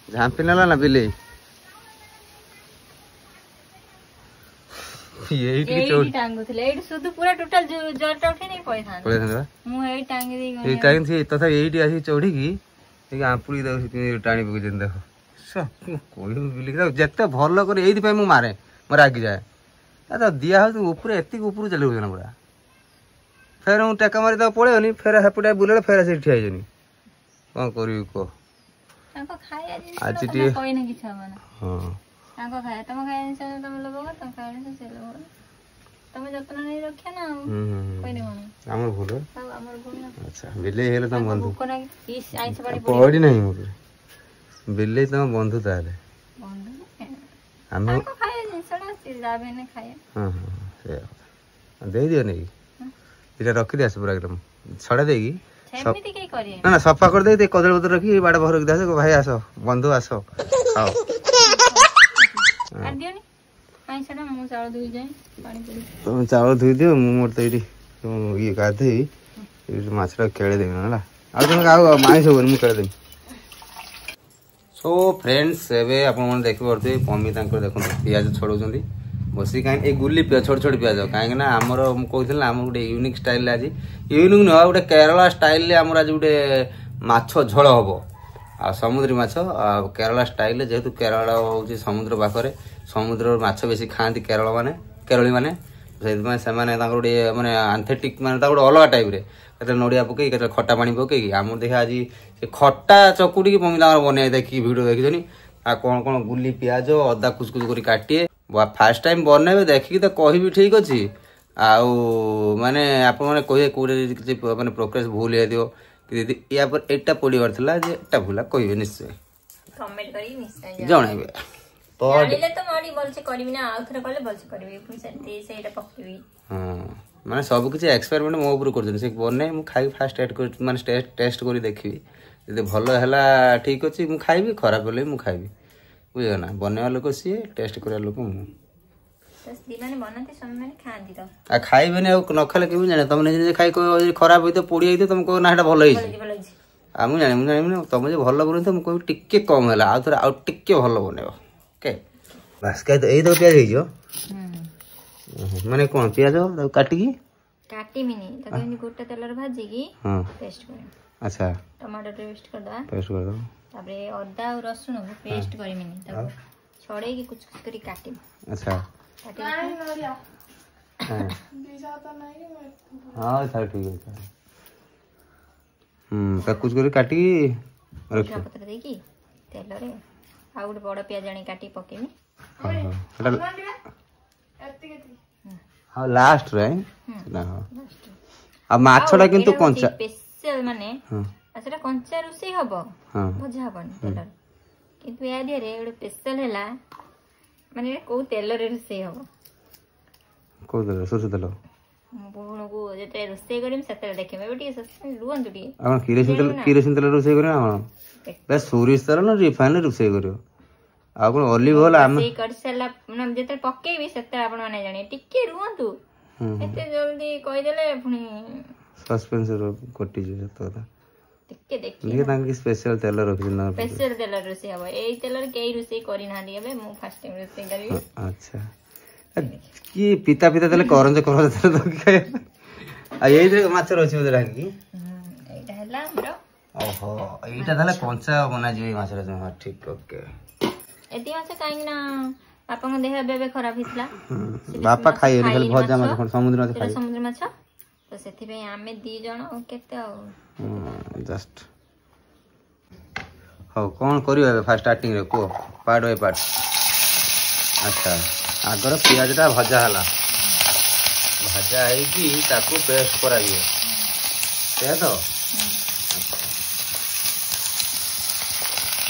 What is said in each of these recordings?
झांपी नेला ना बिले एई टांगुथले एई सुदु पूरा टोटल जरटा उठे नहीं पैसा मु एई टांगी दे गई टांगी थी तथा एईटी आसी चढ़ी की आंपुड़ी टाणी पकई देख कोई बिल जिते भल कर ये मारे मैं रागि जाए तो दिया हो ऊपर एति ऊपर चली ना पूरा फेर मुझे टेका मारी तक पड़ेनि फेर हेपटे बुले फेर से ठिया कौन कर कह आज अच्छा बिले तुम बंधु पड़ी ना बिले तुम बंधु ताले दे दियो नहीं इटा रखी दिया पूरा एकदम छड़ा देगी ना ना सफा कर दे कदली पत्र रखी बाड़ भर रखी दे भाई आस बंधु आस आओ तुम चावल धोई दियो मोर तो ये गाधे मछटा खेले देवी ना तुम माई सब मुझे सो फ्रेंड्स एवं आप देख पारे मम्मी देखो पियाज छड़ाऊँ बस कहीं गुली पियाज छोट छोट पियाज कहीं आमर कहते आम गोटे यूनिक स्टाइल आज यूनिक नुह गोटे केरला स्टाइल आमर आज गोटे माछ झोल हम आ समुद्री माछ केरला स्टाइल जेहेतु केरला हूँ समुद्र पाखे समुद्र माछ बेसी खाती केरल माने केरली मैंने से गोटे माने आंथेटिक माने गोटे अलग टाइप के नड़िया पकई के खटा पानी पकई आम देखा आज खटा चकुटी मम्मी बन देखिए भिड देखी कौन कौन गुली पियाज अदा कुचकुच कर काटे फास्ट टाइम बनइबे देखिकी तो कह भी ठीक अच्छे आउ माने आप कहे कौटे माने प्रोग्रेस भूल हो दीदी या पर एटा पड़ार था जे भूला कहे निश्चय जनइबे तो माने सब किसी एक्सपेरिमेंट मो ऊपर कर बने मुझे खाई फास्ट माने टेस्ट कर देखी जी भल है ठीक अच्छे मुझे खाइबी खराब हेल्ले मुझे खाइबी बुझे ना बनवा लोक सी टेस्ट करा लोक खाइबे न खाले कि जाने तुम निजे खाई खराब होते पोड़ी होते तुम कह ना भल मुझे जानी तुम जो भल बन तुम कह टिके कम है आउ थे आउ टिके भल बनइब ओके बस कहीं तो पियाज हो माने कौन पियाज काटिकी काटिमिनी गोटे तेल भाजिकी पेस्ट कर अच्छा टमाटो पेस्ट कर दो तापरे अदा और रसुन को पेस्ट करमिनी तब छड़े की कुछ करी काटी अच्छा हां सर ठीक है तब कुछ करी काटी रखो पत्र दे की तेल रे आ गोटे बड़ प्याज आनी काटी पकेमी हां लास्ट रे ना अब माछडा किंतु कंचा स्पेशल माने सेटा कंचा रोसे हबो भजा हबन तेल किंतु या दिया रे एडो स्पेशल हैला माने को तेल रे रोसे हबो को तेल सरसो तेल बोण को जेते रोसे करिम सेते देखेबे बेटी सस्ते लुअन दुडी आपण किरोसिन तेल रोसे करिम आपण बस सोरिस तेल न रिफाइन रोसे करियो आ कोन ऑलिव ऑयल आम से कर सेला न जेते पकेबी सेते आपण माने जानी टिके रुअंतु एते जल्दी कहि देले पुनी सस्पेंस रो कोटी जे तो टिके देखि तांकी स्पेशल तेल रखि ना स्पेशल तेल रोसे हबो एई तेल रे केई रोसे करि ना दिबे मु फर्स्ट टाइम रोसे करी अच्छा की पिता पिता तेल करंज तेल तो खाय आ एई रे माछ रोसे उदरा की एटा हला हमरो ओहो एटा थाले कंचा बना जे माछ रे हां ठीक ओके एती माछ काई ना बापा को देह बेबे खराब हितला बापा खाइ खाली भजा माछ समुद्र माछ खाइ समुद्र माछ तो सेथि पे आमे दी जण केते जस्ट हो कौन करियो फास्ट स्टार्टिंग रे को पार्ट बाय पार्ट अच्छा आगर पियाज ता भजा हला भजा है कि ताको पेस्ट करा दियो ते तो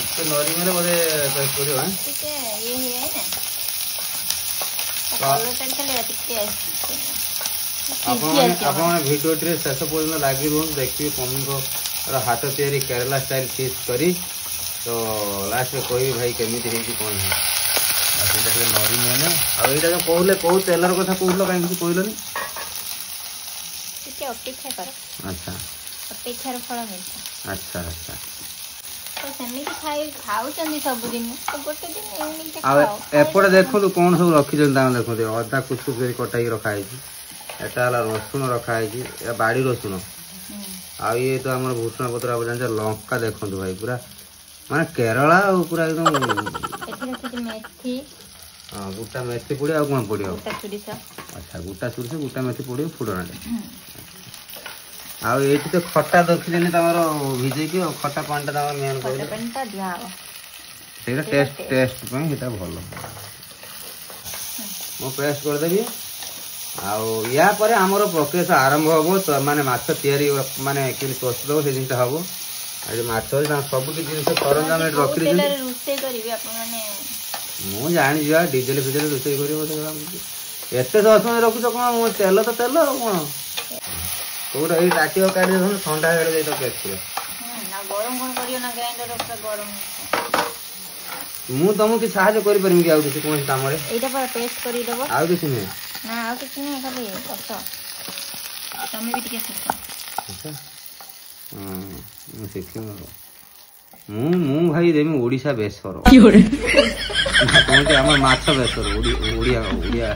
इसको नॉरी में बोले पेस्ट करियो हां ठीक है ये है ना कलर चले ठीक है आपण वीडियो टे शेष पर्यटन लगी रुहन देखिए मम्मी को हाथ तैयारी केरला स्टाइल फिश करी तो लास्ट में कही भाई केमी कौन है नरी मैंने आईटा जो कहले कौ तेलर कथा कहल कहीं कहल अच्छा अपेक्षार फल मिलता अच्छा अच्छा तो सेमिति खाउचंदी सब दिन तो गोटे दिन एमनी आ एपटे देखो कौन सब रखी जंदा देखो अदा कुछ कुछ कटाई रखा है एटा वाला रसुन रखा है बाड़ी रसुन आ ये तो हमर भूषण पत्र आप जान लंका देखो भाई पूरा माने केरला पूरा एकदम मेथी हाँ गुटा मेथी पड़ी आ कौन पड़ी अच्छा गुटा सुरस गुटा मेथी पड़ी फुटना आ ये तो खट्टा रखिदेनी तमर भिजे की खट्टा पानी टा मेन टेस्ट टेस्ट सेटा भल मु पेस्ट कर देबी या पर आमर प्रक्रिया आरंभ हम तो माने माछ तैयारी माने कि प्रस्तुत हो से जिनटा हबो आ माछ सब जिन सरंजाम रखी मु जानी जा डीजेल फिजेल रोषे कर एत दस रखुच कौन तेल तो तेल कौन कौटा ये टाटी काट ठंडा हेड़े तो पेस्ट मु तुमको कि साहाଯ୍य कर परिम कि किसी कौन काम रे एटा पर पेस्ट करी देबो आ किसी नहीं ना आ किसी नहीं खाली कस तमे भी टिके सीख अच्छा मु सीखी मु भाई देमी ओडिसा बेसर कौन के हमर माछ बेसर ओडिया ओडिया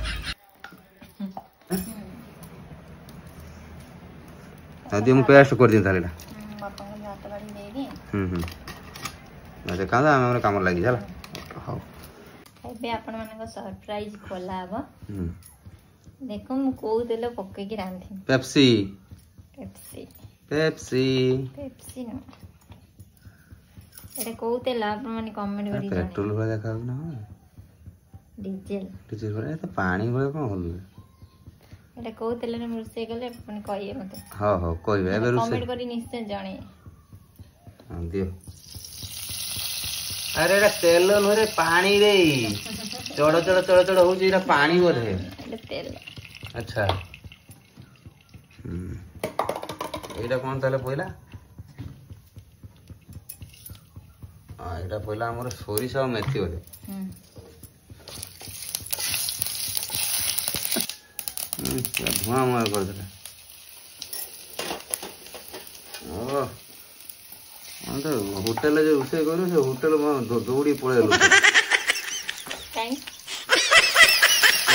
आदि मु पेस्ट कर दिन तालेला बापा को हाथ बाड़ी देबी अच्छा कांदा हमर काम लागि जाला हां एबे आपण मानको सरप्राइज खोला हबो देखो मु को देलो पक्के की रांधी पेप्सी पेप्सी पेप्सी पेप्सी न एटा को तेल आपण माने कमेंट करी जाने पेट्रोल वाला खाउ ना डीजल डीजल वाला तो पानी वाला कोन होलु एटा को तेल ने मुरसे गले अपन कहिए मते हां हां कहबे एबे रुसे कमेंट करी निश्चय जाने हां दियो अरे एटा तेल नरे पानी रे चढ़ चढ़ चढ़ चढ़ हो जेरा पानी बोले तेल अच्छा एटा कोन ताले पहिला हां एटा पहिला हमर सोरिष और मेथी बोले धुआं मुआ कर दे ओ तो होटल जो रोसे करू से होटल दौड़ी पड़े लोग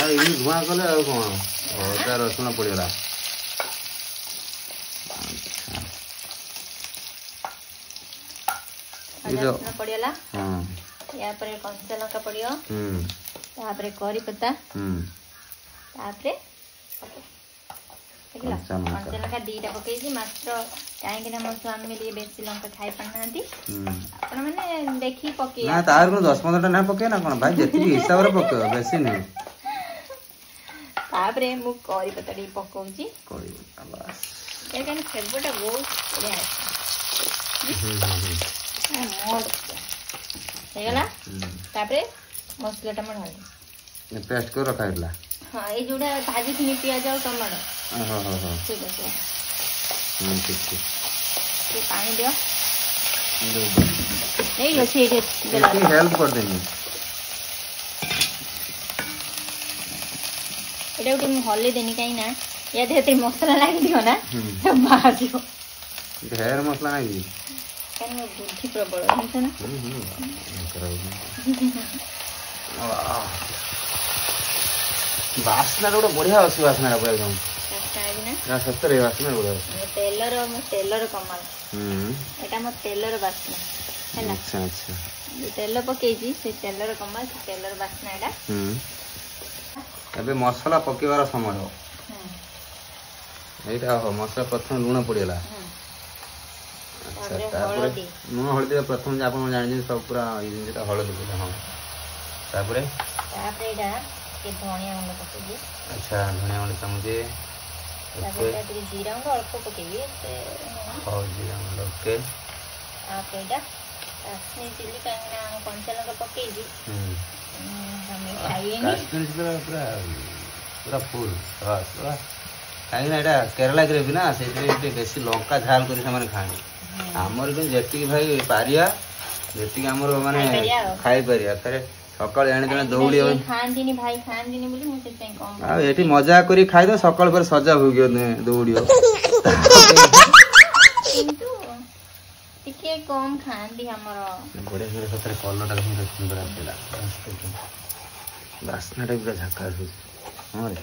इन धुआं कले आ कौन अदा रसुण पड़ेगा पड़ेला हां या पर कंचा लंका पड़ियो तापरे करी पत्ता तापरे कंचा लंका दीटा पकेजी मात्र काहे कि हम स्वामी लिए बेसी लंका खाई पड़नांती आपण माने देखि पके ना तार को 10-15 टा ना पके ना कोन भाई जेति हिसाब रे पके बेसी नहीं तापरे मु करी पत्ता दी पकोजी करी पत्ता बस ए कन फेवरेट बहुत बढ़िया मोड हेगला तापरे मसला टमाटर हल्दी पेस्ट कर रखा हैला हां ए जोडा भाजी थी प्याज और टमाटर हां हां हां ठीक है ठीक ठीक ये पानी दियो नहीं अच्छे ये हेल्प कर देनी एटा उठी मु हल्दी देनी काई ना या देते मसाला लागी दियो ना तो बाहर दियो ढेर मसाला लागी कन बुद्धि प्रबल है ना वासना गोटे बढ़िया अच्छी वासना एकदम ना सतरे वासना बढ़िया तेलर कमाल एटा मो तेलर वासना है अच्छा अच्छा ये तेल पकेजी से तेलर कमाल से तेलर वासना एटा एबे मसाला पकेवार समय हो एटा हो मसाला प्रथम लूण पड़ेला अच्छा तापर लूण हळदी प्रथम आपण जानि सब पूरा ई जेटा हळदी पड़े हां तापर एटा के धनिया गुंड पकेजी अच्छा धनिया गुंड चमचे ओके तापर जीरा गुंड अल्प पकेबी से हां जीरा गुंड ओके आप एटा असली चिली कांगना कंचा लंका पकेजी हमें खाइए नहीं पूरा पूरा फुल बस बस कहीं ना एटा केरला ग्रेवी ना से बेसी लंका झाल कर से खाए आमर जेति भाई पारिया जेति आमर माने खाई पारिया थरे सकाळ जाने जने दौड़ी खांदिनी भाई खांदिनी बोली मु से कम आ एठी मजा करी खाई दो सकाळ पर सजा हो गयो ने दौड़ियो किंतु टिके कम खाती हमर बड़े बड़े सतरे कलर टा सुंदर आसला बास्ना टा पूरा झकास हां रे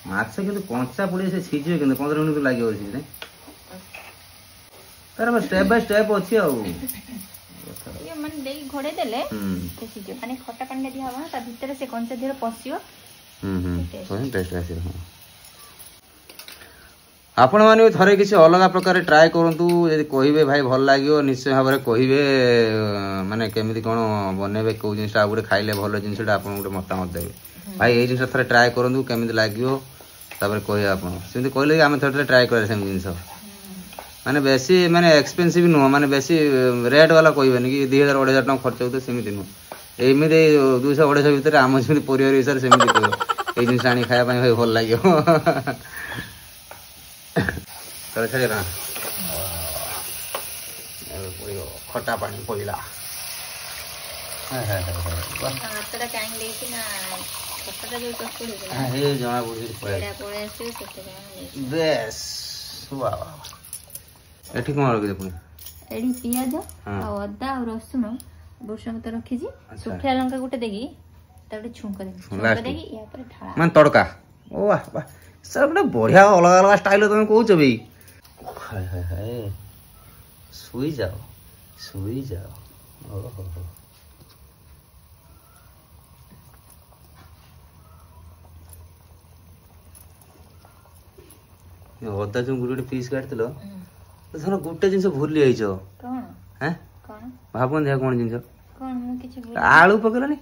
माछ के कंचा पड़े से सीझे के 15 मिनिट लागे होसी ने तार स्टेप बाय स्टेप अछि आ ये मन देई घोड़े देले ते सीझे माने खट्टा पानी दिया हवा ता भीतर से कंचा धीरे पसियो तो टेस्ट आसी हां आपण माने थरे किसी अलग प्रकार ट्राई करंतु यदि कहिबे भाई भल लागियो निश्चय भाबरे कहिबे माने केमिति कोन बनेबे को जिंसटा गुडे खाइले भलो जिंसटा आपण गुडे मतामत देबे भाई ए जिंस थरे ट्राई करंतु केमिति लागियो तापर कहि आपण सेमति कहले कि हम थरे ट्राई करे सेम जिंस माने बेसी माने एक्सपेंसिव नो माने बेसी रेट वाला कहिबेनी कि 2000 2500 टका खर्च होते सेमिति नो एमिति 200 250 भीतर आम सेमिति परिवार हिसाब सेमिति कहियो ए जिंस आनी खाया भाई भल लागियो चल छे ना खट्टा पानी पड़ला हातटा कांग लेकी ना खट्टा जो कष्ट हो हे जमा बुझी पड़े पड़े से सेते बेस वाह वाह एठी कोन रखि दे पुनी एडी पियाज आ अदा और रसुन बुरसंग तो रखी जी सुखिया लंका गुटे देगी ताटे छुंक देगी या पर ढाला मान तड़का ओ वाह वाह सर बड़ा बढ़िया अलग अलग स्टाइल तुम कहूच भाई हाय हाय हाय सुई जाओ ओहो ये अदा जो गुटे पीस काटतिलो तो गोटे जिनस भूली जाइछो कोन हैं कोन भाबन दे कोन जिनस कोन मु किछ भूल आलू पकलनी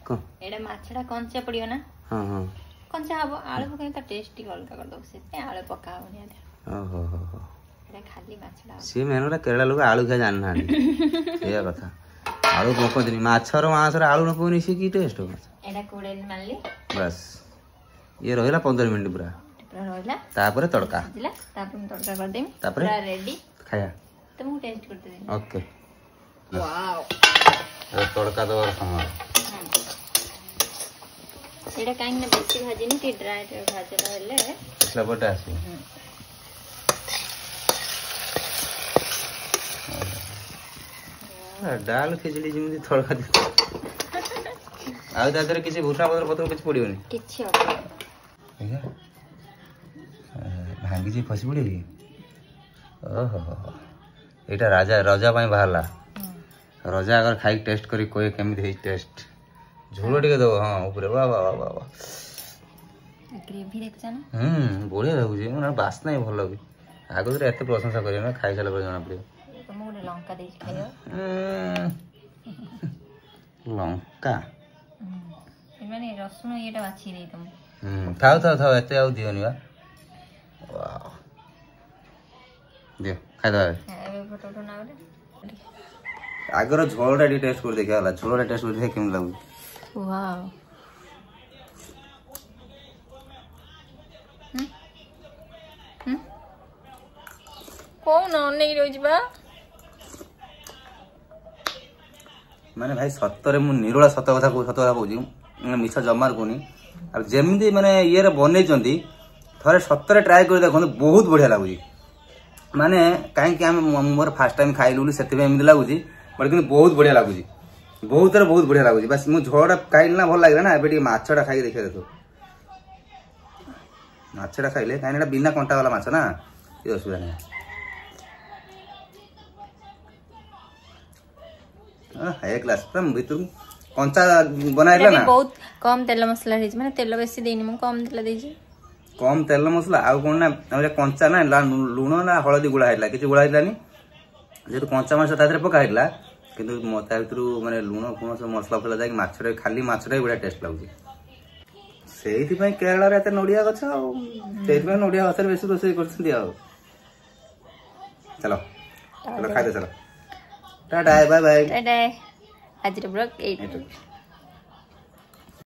कोन एडा माछडा कंचा पड़ियो ना हां हां कंचा हबो आलू पकाई त टेस्टी अलग कर दो से आलू पकावनी आ ओहो हो एडा खाली माछडा सी मेनोरा केरला लोग आलू खा जान ना ये कथा आलू पकोदिनी माछर माछर आलू न पकोनी से की टेस्ट हो एडा कोड़े मानली बस ये रहिला 15 मिनिट पूरा रहिला तापर तड़का दिला तापर तड़का कर देमी तापर पूरा रेडी खाया तुम टेस्ट करते दे ओके वाओ तड़का दो और समय एडा काई ना बेसी भाजी नहीं ड्राई भाजी रहले इसला बटा आसी डाल खिचड़ी जिमि तड़का दे आ दादर किसी भूसा पत्र किछ पड़ियोनी किछ हो भांगी जी फसी पड़ी ओहो एटा राजा राजा पाई बाहरला राजा अगर खाई टेस्ट करी कोई केमिति हे टेस्ट झोल टिके दो हां ऊपर वाह वाह वाह वाह ग्रेवी देख जाना बढ़िया लागुची मोर बास्ना ही भल लागी आगो तो एते प्रशंसा करियो ना खाई साला पर जाना पड़ियो तुम गोटे लंका देख खाइयो लंका माने रसुन एटा बाछि दे तुम थाओ एते आउ दियोनी बा वाह दियो खाइ दो ए फोटो ना ओटे आगर झोलटा डी टेस्ट कर देखा होला झोलटा टेस्ट कर देखे केम लागु वाओ कौन नहीं रोजबा माने भाई सत्तरे मु निरोला सत कथा कहूची मिछ जमार कोनी अब जेमिति माने ये रे बनै चंती थरे सत्तरे ट्राई कर देखो बहुत बढ़िया लागुची माने काहे कि हम मोर फर्स्ट टाइम खाइलुली सेते में एमिति लागुची बट कि बहुत बढ़िया लागुची बहुत बढ़िया लागुची बस मु झोड़ा खाइल ना भल लागला ना एबे माछटा खाइ देखे देखो माछटा खाइले काहे बिना कंटा वाला माछ ना ये असुविधा नहीं है क्लास प्रम भीतर कंचा बनाइला ना बहुत कम तेल मसला रे माने तेल बेसी देनी मु कम तेल देजी कम तेल मसला आ कोन ना हमरे कंचा ना लूण ना हळदी गुळा हैला किछि गुळा हैलानी जेतु कंचा माछ तादरे पका हैला किंतु मता भीतर माने लूण कोन सब मसला फला जाय माछरे खाली माछरे बडा टेस्ट लागुची सेहिति पय केरला रे एते नडिया गछ आ सेहिति पय नडिया गछ रे बेसी रोसई करछंती आ चलो चलो खाइ दे चलो टाटा बाय बाय टाटा आज ब्लॉग 8